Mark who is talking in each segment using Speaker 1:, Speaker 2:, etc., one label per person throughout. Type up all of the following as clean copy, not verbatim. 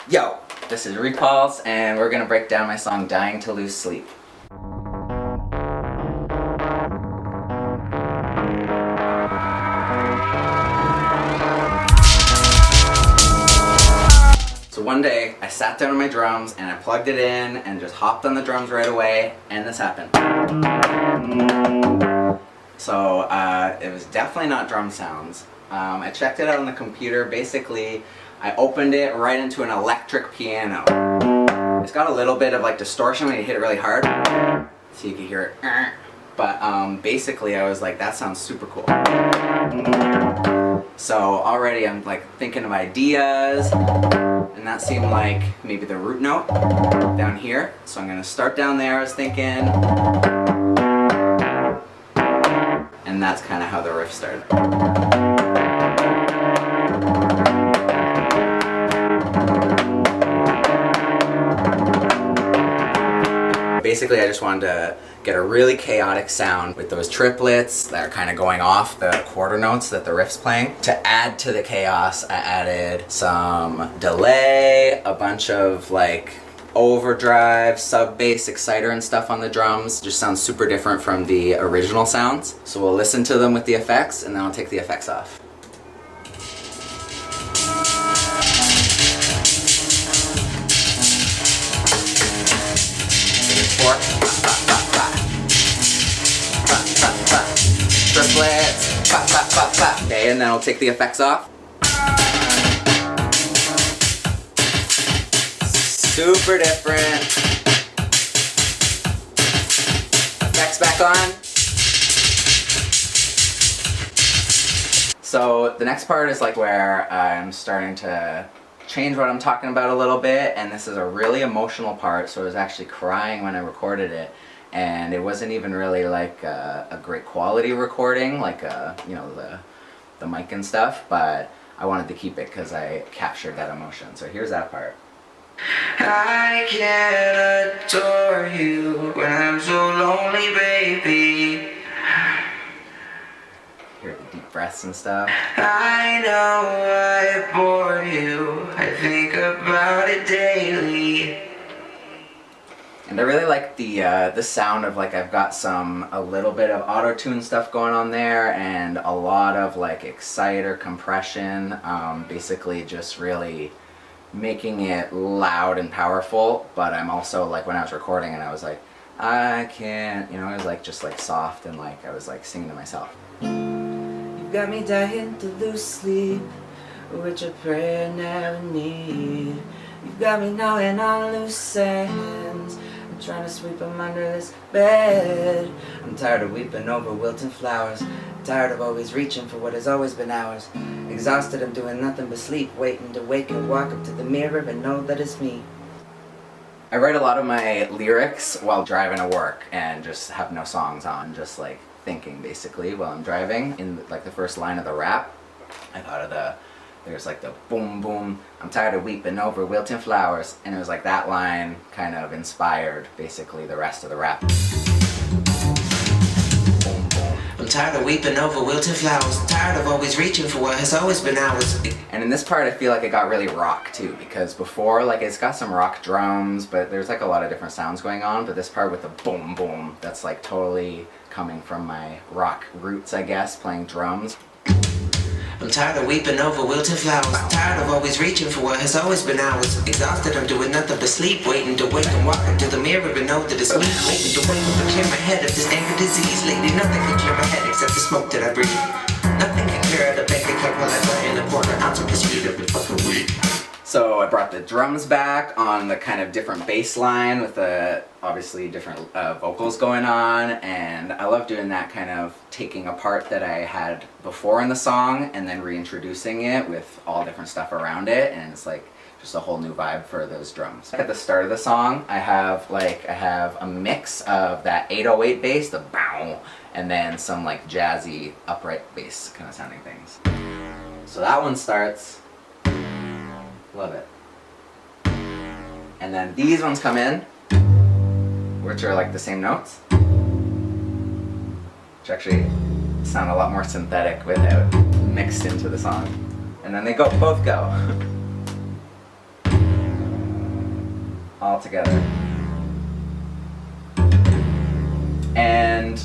Speaker 1: Yo, this is Repulse, and we're gonna break down my song Dying to Lose Sleep. So one day, I sat down on my drums and I plugged it in and just hopped on the drums right away, and this happened. So it was definitely not drum sounds. I checked it out on the computer. Basically, I opened it right into an electric piano. It's got a little bit of like distortion when you hit it really hard, so you can hear it. But basically, I was like, that sounds super cool. So already I'm like thinking of ideas, and that seemed like maybe the root note down here. So I'm gonna start down there, I was thinking. And that's kind of how the riff started. Basically, I just wanted to get a really chaotic sound with those triplets that are kind of going off the quarter notes that the riff's playing. To add to the chaos, I added some delay, a bunch of like overdrive, sub bass, exciter and stuff on the drums. Just sounds super different from the original sounds. So we'll listen to them with the effects, and then I'll take the effects off. Triplets, pop, pop, pop, pop. Okay, and then I'll take the effects off. Super different. Effects back on. So the next part is like where I'm starting to change what I'm talking about a little bit, and this is a really emotional part, so I was actually crying when I recorded it. And it wasn't even really like a great quality recording, like you know, the mic and stuff, but I wanted to keep it because I captured that emotion. So here's that part. I can't adore you when I'm so lonely, baby. Hear the deep breaths and stuff. I know I bore you, I think about it daily. And I really like the sound of like I've got a little bit of auto-tune stuff going on there, and a lot of like exciter compression, basically just really making it loud and powerful. But I'm also like, when I was recording and I was like, I can't, you know, it was like just like soft, and like I was like singing to myself. You've got me dying to lose sleep, which a prayer never need. You've got me knowing on loose ends, I'm trying to sweep them under this bed. I'm tired of weeping over wilting flowers, tired of always reaching for what has always been ours. Exhausted, I'm doing nothing but sleep, waiting to wake and walk up to the mirror and know that it's me. I write a lot of my lyrics while driving to work and just have no songs on, just like thinking basically while I'm driving. In like the first line of the rap, I thought of there's like the boom boom, I'm tired of weeping over wilting flowers, and it was like that line kind of inspired basically the rest of the rap. Boom boom. I'm tired of weeping over wilting flowers, tired of always reaching for what has always been ours. And in this part I feel like it got really rock too, because before like it's got some rock drums, but there's like a lot of different sounds going on, but this part with the boom boom, that's like totally coming from my rock roots, I guess, playing drums. I'm tired of weeping over wilted flowers, tired of always reaching for what has always been ours. Exhausted, I'm doing nothing but sleep, waiting to wake and walk up to the mirror and know that it's me. Waiting to wake up and clear my head of this anger disease. Lately nothing can clear my head except the smoke that I breathe. Nothing can clear out the bank account while I play in the corner, ounce of the speed every fucking week. So I brought the drums back on the kind of different bass line with the obviously different vocals going on, and I love doing that, kind of taking a part that I had before in the song and then reintroducing it with all different stuff around it, and it's like just a whole new vibe for those drums. At the start of the song, I have a mix of that 808 bass, the bow, and then some like jazzy upright bass kind of sounding things. So that one starts. Love it. And then these ones come in, which are like the same notes, which actually sound a lot more synthetic without mixed into the song. And then they both go. all together. And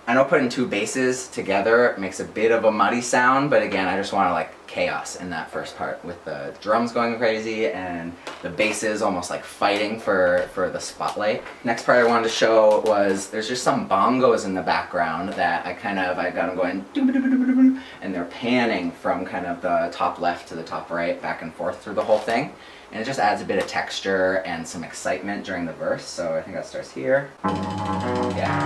Speaker 1: I know putting two basses together makes a bit of a muddy sound, but again, I just want to like chaos in that first part with the drums going crazy and the basses almost like fighting for the spotlight. Next part I wanted to show was there's just some bongos in the background that I got them going doo-ba-doo-ba-doo-ba-doo, and they're panning from kind of the top left to the top right, back and forth through the whole thing. And it just adds a bit of texture and some excitement during the verse, so I think that starts here. Yeah.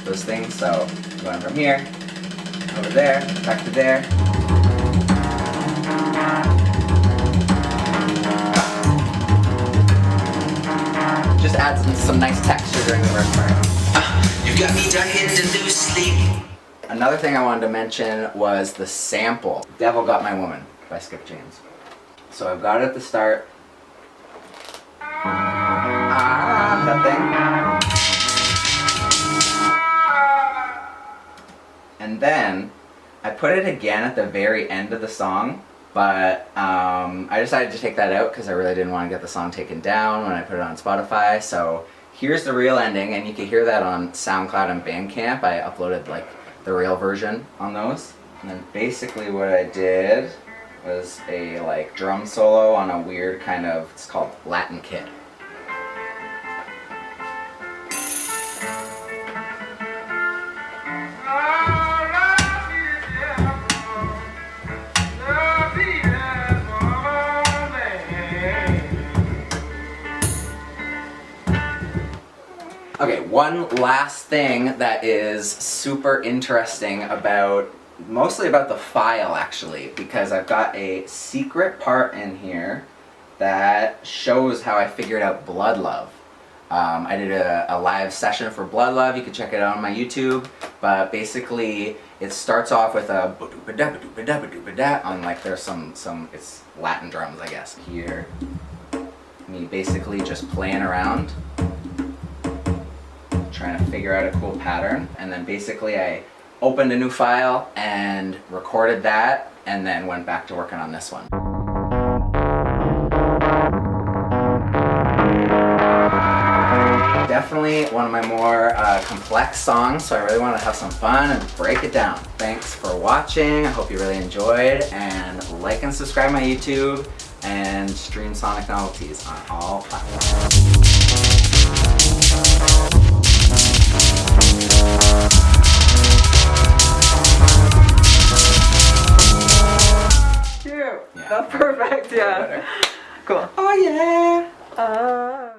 Speaker 1: Those things, so going from here, over there, back to there. Just adds some nice texture during the verse part.
Speaker 2: You got me dying to lose sleep.
Speaker 1: Another thing I wanted to mention was the sample. Devil Got My Woman by Skip James. So I've got it at the start. That thing. And then I put it again at the very end of the song, but I decided to take that out because I really didn't want to get the song taken down when I put it on Spotify. So here's the real ending, and you can hear that on SoundCloud and Bandcamp. I uploaded like the real version on those. And then basically what I did was a like drum solo on a weird kind of, it's called Latin Kid. Okay, one last thing that is super interesting mostly about the file actually, because I've got a secret part in here that shows how I figured out Blood Love. I did a live session for Blood Love, you can check it out on my YouTube, but basically it starts off with a ba-doo-ba-da-ba-doo-ba-da-ba-doo-ba-da on like there's some it's Latin drums I guess. Here, me basically just playing around, trying to figure out a cool pattern, and then basically I opened a new file and recorded that and then went back to working on this one. Definitely one of my more complex songs, so I really want to have some fun and break it down. Thanks for watching, I hope you really enjoyed, and like and subscribe my YouTube and stream Sonic Novelties on all platforms.
Speaker 3: That's perfect, yeah.
Speaker 1: Better.
Speaker 3: Cool.
Speaker 1: Oh yeah!